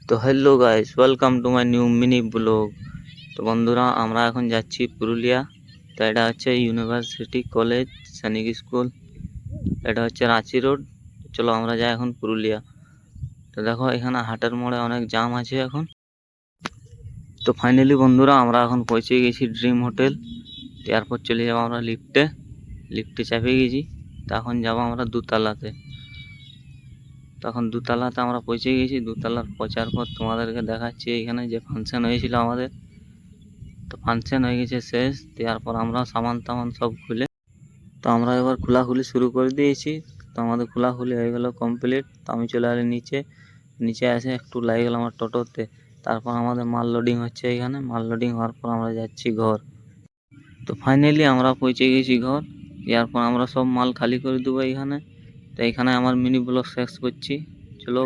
তো hello guys, welcome to my new mini blog. তো বন্ধুরা, আমরা এখন যাচ্ছি পুরুলিয়া। তো এটা হচ্ছে ইউনিভার্সিটি কলেজ সৈনিক স্কুল। এটা হচ্ছে রাঁচি রোড। চলো আমরা যাই এখন পুরুলিয়া। তো দেখো এখানে হাটের মোড়ে অনেক জাম আছে এখন। তো ফাইনালি বন্ধুরা, আমরা এখন পৌঁছে গেছি ড্রিম হোটেল। এরপর চলে যাবো আমরা লিফটে চাপে গেছি। তো এখন যাবো আমরা দোতলাতে। তখন দোতলাতে আমরা পৌঁছে গেছি। দোতলার পৌঁছার পর তোমাদেরকে দেখাচ্ছি এখানে যে ফাংশন হয়েছিল আমাদের। তো ফাংশন হয়ে গেছে শেষ। তারপর আমরা সামান টামান সব খুলে তো আমরা এবার খোলাখুলি শুরু করে দিয়েছি। তো আমাদের খোলাখুলি হয়ে গেল কমপ্লিট। তো আমি চলে এলাম নিচে এসে একটু লাগে গেল আমার টোটোতে। তারপর আমাদের মাল লোডিং হচ্ছে এখানে। মাল লোডিং হওয়ার পর আমরা যাচ্ছি ঘর। তো ফাইনালি আমরা পৌঁছে গেছি ঘর। এরপর আমরা সব মাল খালি করে দেবো এখানে। তো এখানে আমার মিনি ব্লগ শেষ করছি। চলো।